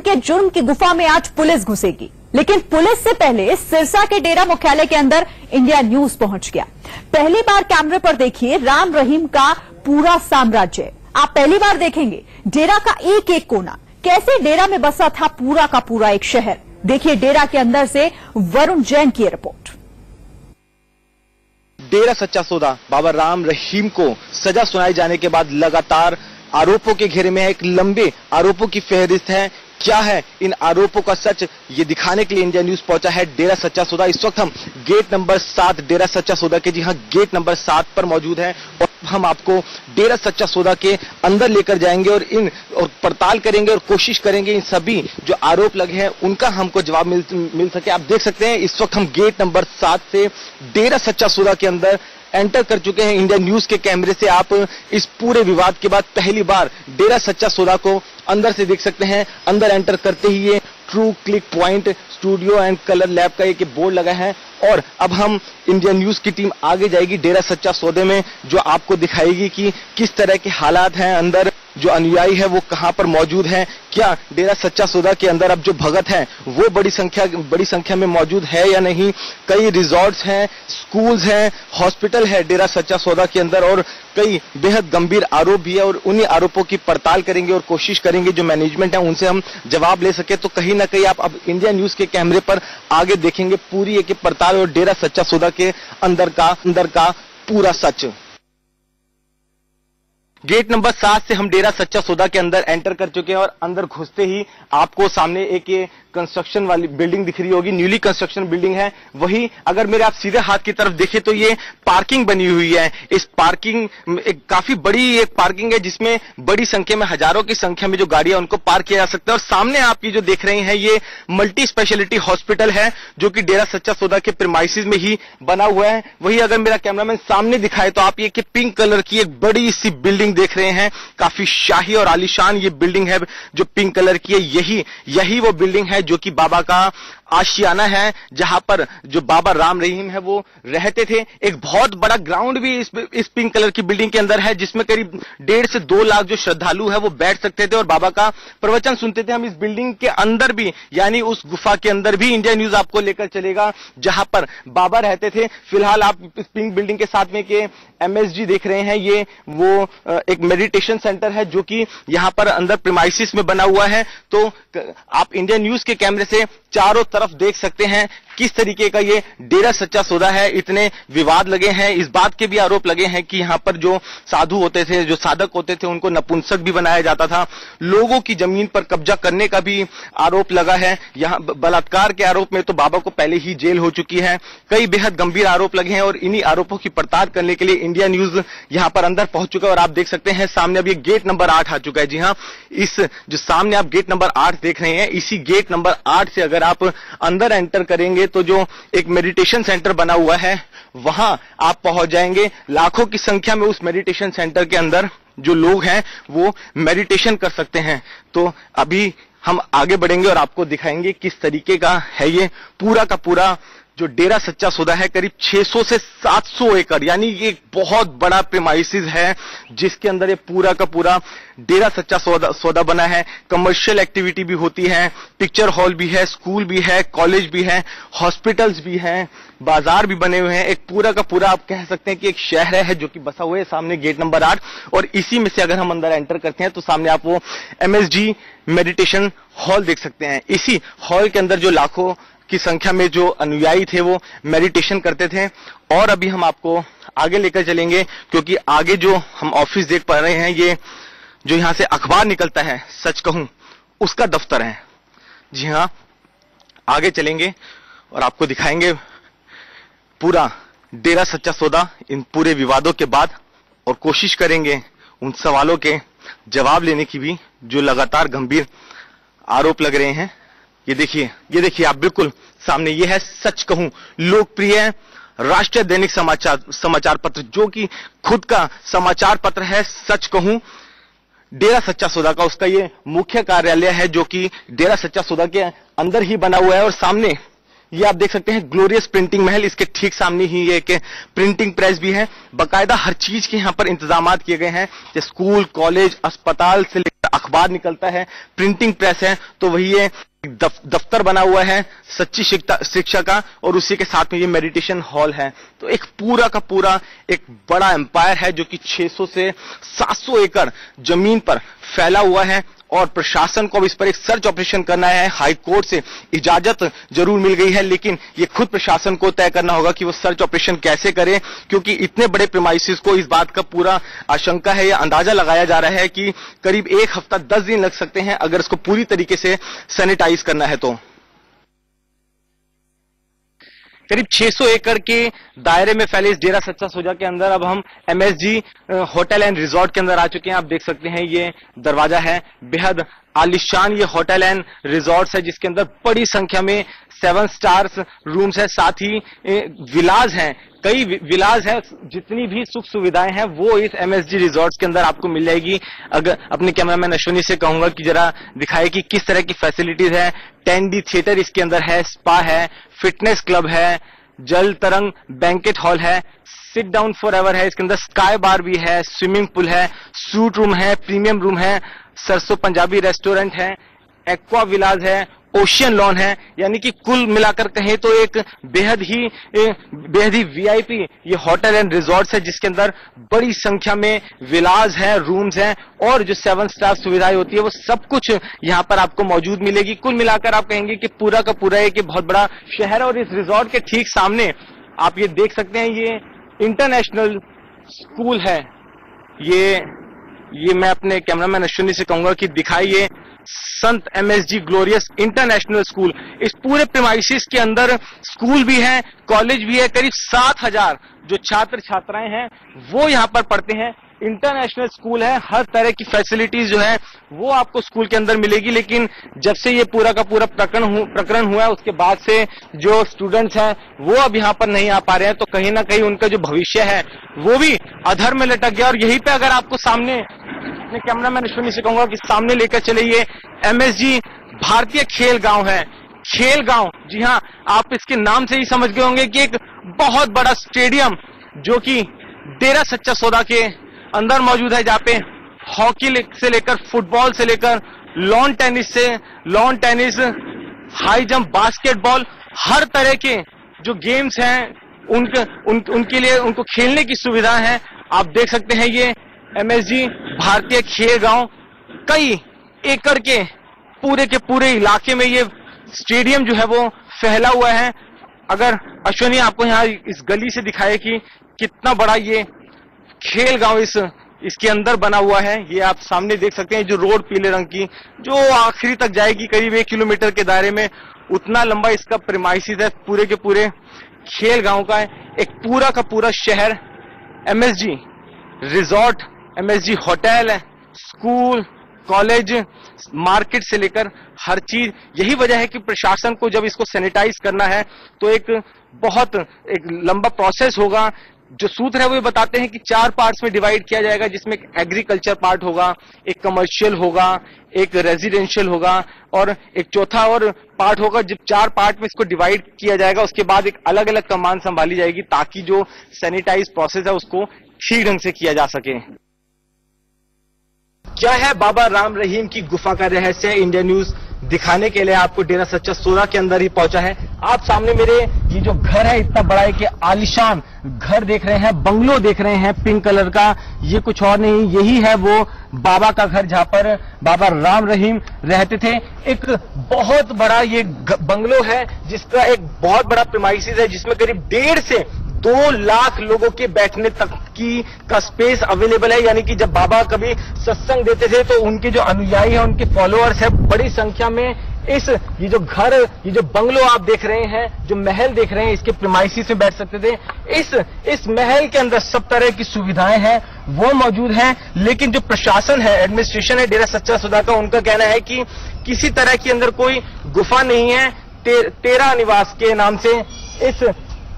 के जुर्म की गुफा में आज पुलिस घुसेगी, लेकिन पुलिस से पहले सिरसा के डेरा मुख्यालय के अंदर इंडिया न्यूज पहुंच गया। पहली बार कैमरे पर देखिए राम रहीम का पूरा साम्राज्य। आप पहली बार देखेंगे डेरा का एक एक कोना, कैसे डेरा में बसा था पूरा का पूरा एक शहर। देखिए डेरा के अंदर से वरुण जैन की रिपोर्ट। डेरा सच्चा सौदा बाबा राम रहीम को सजा सुनाए जाने के बाद लगातार आरोपों के घेरे में है। एक लंबे आरोपों की फहरिस्त है। क्या है इन आरोपों का सच, ये दिखाने के लिए इंडिया न्यूज पहुंचा है डेरा सच्चा सौदा। इस वक्त हम गेट नंबर 7 डेरा सच्चा सौदा के, जी हां, गेट नंबर 7 पर मौजूद हैं और हम आपको डेरा सच्चा सौदा के अंदर लेकर जाएंगे और पड़ताल करेंगे और कोशिश करेंगे इन सभी जो आरोप लगे हैं उनका हमको जवाब मिल सके। आप देख सकते हैं इस वक्त हम गेट नंबर 7 से डेरा सच्चा सौदा के अंदर एंटर कर चुके हैं। इंडिया न्यूज के कैमरे से आप इस पूरे विवाद के बाद पहली बार डेरा सच्चा सौदा को अंदर से देख सकते हैं। अंदर एंटर करते ही ये true click point studio and colour lab का एक बोर्ड लगा है और अब हम इंडिया न्यूज की टीम आगे जाएगी डेरा सच्चा सौदे में, जो आपको दिखाएगी कि किस तरह के हालात हैं अंदर, जो अनुयायी है वो कहां पर मौजूद है, क्या डेरा सच्चा सौदा के अंदर अब जो भगत है वो बड़ी संख्या में मौजूद है या नहीं। कई रिजॉर्ट्स हैं, स्कूल्स हैं, हॉस्पिटल है डेरा सच्चा सौदा के अंदर और कई बेहद गंभीर आरोप भी है और उन्हीं आरोपों की पड़ताल करेंगे और कोशिश करेंगे जो मैनेजमेंट है उनसे हम जवाब ले सके। तो कहीं ना कहीं आप अब इंडिया न्यूज के कैमरे पर आगे देखेंगे पूरी एक पड़ताल और डेरा सच्चा सौदा के अंदर का पूरा सच। गेट नंबर 7 से हम डेरा सच्चा सौदा के अंदर एंटर कर चुके हैं और अंदर घुसते ही आपको सामने एक ये कंस्ट्रक्शन वाली बिल्डिंग दिख रही होगी, न्यूली कंस्ट्रक्शन बिल्डिंग है। वही अगर मेरे आप सीधे हाथ की तरफ देखें तो ये पार्किंग बनी हुई है। इस पार्किंग एक काफी बड़ी एक पार्किंग है जिसमें बड़ी संख्या में, हजारों की संख्या में जो गाड़ियां उनको पार्क किया जा सकता है। और सामने आप ये जो देख रहे हैं ये मल्टी स्पेशलिटी हॉस्पिटल है जो कि डेरा सच्चा सौदा के प्रीमाइसेस में ही बना हुआ है। वही अगर मेरा कैमरामैन सामने दिखाए तो आप ये कि पिंक कलर की एक बड़ी सी बिल्डिंग देख रहे हैं। काफी शाही और आलीशान ये बिल्डिंग है जो पिंक कलर की है। यही वो बिल्डिंग है जो कि बाबा का आशियाना है, जहां पर जो बाबा राम रहीम है वो रहते थे। एक बहुत बड़ा ग्राउंड भी इस पिंक कलर की बिल्डिंग के अंदर है जिसमें करीब 1.5 से 2 लाख जो श्रद्धालु है वो बैठ सकते थे और बाबा का प्रवचन सुनते थे। हम इस बिल्डिंग के अंदर भी, यानी उस गुफा के अंदर भी इंडिया न्यूज आपको लेकर चलेगा जहां पर बाबा रहते थे। फिलहाल आप इस पिंक बिल्डिंग के साथ में के MSG देख रहे हैं, ये वो एक मेडिटेशन सेंटर है जो कि यहां पर अंदर प्रीमाइसिस में बना हुआ है। तो आप इंडिया न्यूज के कैमरे से चारों तरफ देख सकते हैं किस तरीके का ये डेरा सच्चा सौदा है। इतने विवाद लगे हैं, इस बात के भी आरोप लगे हैं कि यहाँ पर जो साधु होते थे, जो साधक होते थे, उनको नपुंसक भी बनाया जाता था। लोगों की जमीन पर कब्जा करने का भी आरोप लगा है। यहाँ बलात्कार के आरोप में तो बाबा को पहले ही जेल हो चुकी है। कई बेहद गंभीर आरोप लगे हैं और इन्हीं आरोपों की पड़ताल करने के लिए इंडिया न्यूज यहाँ पर अंदर पहुंच चुका है। और आप देख सकते हैं सामने अब ये गेट नंबर 8 आ चुका है। जी हाँ, इस जो सामने आप गेट नंबर 8 देख रहे हैं, इसी गेट नंबर 8 से अगर आप अंदर एंटर करेंगे तो जो एक मेडिटेशन सेंटर बना हुआ है वहां आप पहुंच जाएंगे। लाखों की संख्या में उस मेडिटेशन सेंटर के अंदर जो लोग हैं वो मेडिटेशन कर सकते हैं। तो अभी हम आगे बढ़ेंगे और आपको दिखाएंगे किस तरीके का है ये पूरा का पूरा जो डेरा सच्चा सौदा है। करीब 600 से 700 एकड़, यानी ये बहुत बड़ा प्रीमाइसिस है जिसके अंदर ये पूरा का पूरा डेरा सच्चा सौदा बना है। कमर्शियल एक्टिविटी भी होती है, पिक्चर हॉल भी है, स्कूल भी है, कॉलेज भी है, हॉस्पिटल्स भी हैं, बाजार भी बने हुए हैं। एक पूरा का पूरा आप कह सकते हैं कि एक शहर है जो कि बसा हुआ है सामने गेट नंबर 8। और इसी में से अगर हम अंदर एंटर करते हैं तो सामने आप वो MSG मेडिटेशन हॉल देख सकते हैं। इसी हॉल के अंदर जो लाखों की संख्या में जो अनुयायी थे वो मेडिटेशन करते थे। और अभी हम आपको आगे लेकर चलेंगे क्योंकि आगे जो हम ऑफिस देख पा रहे हैं, ये जो यहां से अखबार निकलता है, सच कहूं उसका दफ्तर है। जी हां, आगे चलेंगे और आपको दिखाएंगे पूरा डेरा सच्चा सौदा इन पूरे विवादों के बाद और कोशिश करेंगे उन सवालों के जवाब लेने की भी जो लगातार गंभीर आरोप लग रहे हैं। ये देखिए आप बिल्कुल सामने, ये है सच कहूं लोकप्रिय राष्ट्रीय दैनिक समाचार पत्र जो कि खुद का समाचार पत्र है। सच कहूं डेरा सच्चा सौदा का उसका ये मुख्य कार्यालय है जो कि डेरा सच्चा सौदा के अंदर ही बना हुआ है। और सामने ये आप देख सकते हैं ग्लोरियस प्रिंटिंग महल, इसके ठीक सामने ही ये एक प्रिंटिंग प्रेस भी है। बाकायदा हर चीज के यहाँ पर इंतजाम किए गए हैं, स्कूल, कॉलेज, अस्पताल से लेकर का अखबार निकलता है, प्रिंटिंग प्रेस है, तो वही ये दफ्तर बना हुआ है सच्ची शिक्षा का, और उसी के साथ में ये मेडिटेशन हॉल है। तो एक पूरा का पूरा एक बड़ा एम्पायर है जो कि 600 से 700 एकड़ जमीन पर फैला हुआ है, और प्रशासन को अब इस पर एक सर्च ऑपरेशन करना है। हाई कोर्ट से इजाजत जरूर मिल गई है, लेकिन ये खुद प्रशासन को तय करना होगा कि वो सर्च ऑपरेशन कैसे करे, क्योंकि इतने बड़े प्रीमाइसेस को इस बात का पूरा आशंका है या अंदाजा लगाया जा रहा है कि करीब 1 हफ्ता 10 दिन लग सकते हैं अगर इसको पूरी तरीके से सैनिटाइज करना है। तो करीब 600 एकड़ के दायरे में फैले इस डेरा सच्चा सौदा के अंदर अब हम MSG होटल एंड रिजॉर्ट के अंदर आ चुके हैं। आप देख सकते हैं ये दरवाजा है, बेहद आलिशान ये होटल एंड रिजॉर्ट्स है जिसके अंदर बड़ी संख्या में 7 स्टार्स रूम्स है, साथ ही विलाज हैं, कई विलाज है। जितनी भी सुख सुविधाएं हैं वो इस MSG रिजॉर्ट्स के अंदर आपको मिल जाएगी। अगर अपने कैमरामैन अश्विनी से कहूंगा कि जरा दिखाए कि किस तरह की फैसिलिटीज है। 10D थिएटर इसके अंदर है, स्पा है, फिटनेस क्लब है, जल तरंग बैंकेट हॉल है, सिट डाउन फॉर एवर है, इसके अंदर स्काई बार भी है, स्विमिंग पूल है, सूट रूम है, प्रीमियम रूम है, सरसों पंजाबी रेस्टोरेंट है, एक्वा विलाज है, ओशियन लॉन है। यानी कि कुल मिलाकर कहें तो एक बेहद ही VIP ये होटल एंड रिजॉर्ट्स है जिसके अंदर बड़ी संख्या में विलाज है, रूम्स हैं, और जो 7 स्टार सुविधाएं होती है वो सब कुछ यहाँ पर आपको मौजूद मिलेगी। कुल मिलाकर आप कहेंगे कि पूरा का पूरा एक बहुत बड़ा शहर है। और इस रिजॉर्ट के ठीक सामने आप ये देख सकते हैं, ये इंटरनेशनल स्कूल है। ये मैं अपने कैमरामैन अश्विनी से कहूंगा कि दिखाइए संत MSG ग्लोरियस इंटरनेशनल स्कूल। इस पूरे प्रीमाइसिस के अंदर स्कूल भी है, कॉलेज भी है, करीब 7000 जो छात्र छात्राएं हैं वो यहाँ पर पढ़ते हैं। इंटरनेशनल स्कूल है, हर तरह की फैसिलिटीज जो है वो आपको स्कूल के अंदर मिलेगी। लेकिन जब से ये पूरा का पूरा प्रकरण हुआ है उसके बाद से जो स्टूडेंट्स हैं वो अब यहाँ पर नहीं आ पा रहे हैं, तो कहीं ना कहीं उनका जो भविष्य है वो भी अधर में लटक गया। और यहीं पे अगर आपको सामने, मैं कैमरामैन अश्विनी से कहूंगा कि सामने लेकर चले, ये MSG भारतीय खेल गांव है। खेल गांव, जी हाँ, आप इसके नाम से ही समझ गए होंगे कि एक बहुत बड़ा स्टेडियम जो कि डेरा सच्चा सौदा के अंदर मौजूद है, जहाँ पे हॉकी से लेकर फुटबॉल से लेकर lawn tennis, high jump, basketball, हर तरह के जो गेम्स हैं उनके लिए उनको खेलने की सुविधा है। आप देख सकते हैं ये MSG भारतीय खेल गांव, कई एकड़ के पूरे इलाके में ये स्टेडियम जो है वो फैला हुआ है। अगर अश्विनी आपको यहाँ इस गली से दिखाए कि कितना बड़ा ये खेल गांव इसके अंदर बना हुआ है, ये आप सामने देख सकते हैं। जो रोड पीले रंग की जो आखिरी तक जाएगी करीब 1 किलोमीटर के दायरे में, उतना लंबा इसका प्रीमाइसिस है पूरे के पूरे खेल गांव का है। एक पूरा का पूरा शहर MSG resort, MSG hotel, school, college, market से लेकर हर चीज। यही वजह है कि प्रशासन को जब इसको सैनिटाइज करना है तो एक लंबा प्रोसेस होगा। जो सूत्र है वो बताते हैं कि 4 पार्ट्स में डिवाइड किया जाएगा, जिसमें एक एग्रीकल्चर पार्ट होगा, एक कमर्शियल होगा, एक रेजिडेंशियल होगा और एक चौथा और पार्ट होगा। जब 4 पार्ट में इसको डिवाइड किया जाएगा उसके बाद एक अलग अलग कमान संभाली जाएगी ताकि जो सैनिटाइज प्रोसेस है उसको ठीक ढंग से किया जा सके। क्या है बाबा राम रहीम की गुफा का रहस्य, इंडिया न्यूज दिखाने के लिए आपको डेरा सच्चा सौदा के अंदर ही पहुंचा है। आप सामने मेरे ये जो घर है इतना बड़ा है कि आलिशान घर देख रहे हैं, बंगलो देख रहे हैं पिंक कलर का। ये कुछ और नहीं, यही है वो बाबा का घर जहां पर बाबा राम रहीम रहते थे। एक बहुत बड़ा ये बंगलो है जिसका एक बहुत बड़ा प्रीमाइसिस है, जिसमें करीब 1.5 से 2 लाख लोगों के बैठने तक का स्पेस अवेलेबल है। यानी कि जब बाबा कभी सत्संग देते थे तो उनके जो अनुयायी हैं, उनके फॉलोअर्स हैं, बड़ी संख्या में ये जो घर, ये जो बंगलो आप देख रहे हैं, जो महल देख रहे हैं, इसके प्रीमाइसिस में बैठ सकते थे। इस महल के अंदर सब तरह की सुविधाएं हैं वो मौजूद हैं। लेकिन जो प्रशासन है, एडमिनिस्ट्रेशन है डेरा सच्चा सौदा का, उनका कहना है कि किसी तरह के अंदर कोई गुफा नहीं है। तेरा निवास के नाम से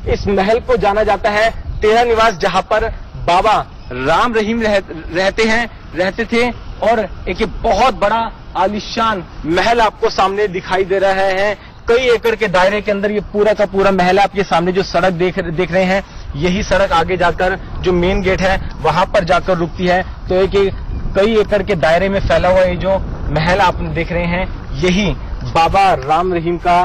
इस महल को जाना जाता है। तेरा निवास, जहां पर बाबा राम रहीम रहते थे। और एक बहुत बड़ा आलिशान महल आपको सामने दिखाई दे रहा है। कई एकड़ के दायरे के अंदर ये पूरा का पूरा महल है। आप ये सामने जो सड़क देख रहे हैं, यही सड़क आगे जाकर जो मेन गेट है वहां पर जाकर रुकती है। तो एक कई एकड़ के दायरे में फैला हुआ ये जो महल आप देख रहे हैं, यही बाबा राम रहीम का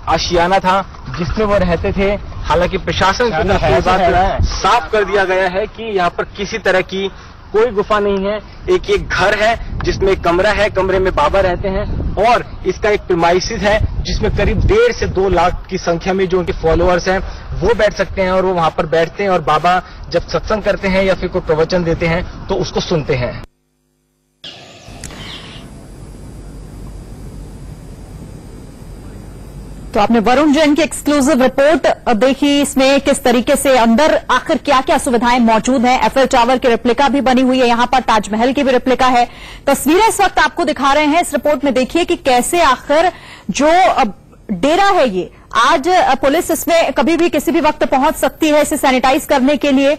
आशियाना था जिसमें वो रहते थे। हालांकि प्रशासन की तरफ से बात साफ कर दिया गया है कि यहाँ पर किसी तरह की कोई गुफा नहीं है। एक घर है जिसमें एक कमरा है, कमरे में बाबा रहते हैं और इसका एक प्रीमाइसिस है जिसमें करीब 1.5 से 2 लाख की संख्या में जो उनके फॉलोअर्स हैं वो बैठ सकते हैं और वो वहां पर बैठते हैं और बाबा जब सत्संग करते हैं या फिर कोई प्रवचन देते हैं तो उसको सुनते हैं। तो आपने वरुण जैन की एक्सक्लूसिव रिपोर्ट देखी। इसमें किस तरीके से अंदर आखिर क्या क्या सुविधाएं मौजूद हैं। एफएल टावर की रेप्लिका भी बनी हुई है, यहां पर ताजमहल की भी रेप्लिका है। तस्वीरें इस वक्त आपको दिखा रहे हैं। इस रिपोर्ट में देखिए कि कैसे आखिर जो डेरा है ये आज पुलिस इसमें कभी भी किसी भी वक्त पहुंच सकती है इसे सैनिटाइज करने के लिए,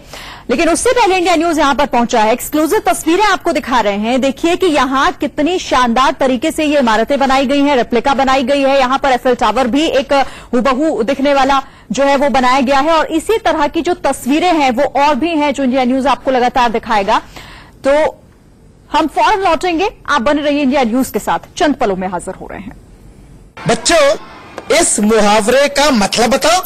लेकिन उससे पहले इंडिया न्यूज यहां पर पहुंचा है। एक्सक्लूसिव तस्वीरें आपको दिखा रहे हैं। देखिए कि यहां कितनी शानदार तरीके से ये इमारतें बनाई गई हैं, रेप्लिका बनाई गई है। यहां पर एफएल टावर भी एक हुबहू दिखने वाला जो है वो बनाया गया है और इसी तरह की जो तस्वीरें हैं वो और भी हैं जो इंडिया न्यूज आपको लगातार दिखाएगा। तो हम फौरन लौटेंगे, आप बने रहिए इंडिया न्यूज के साथ, चंद पलों में हाजिर हो रहे हैं। बच्चों, इस मुहावरे का मतलब बताओ।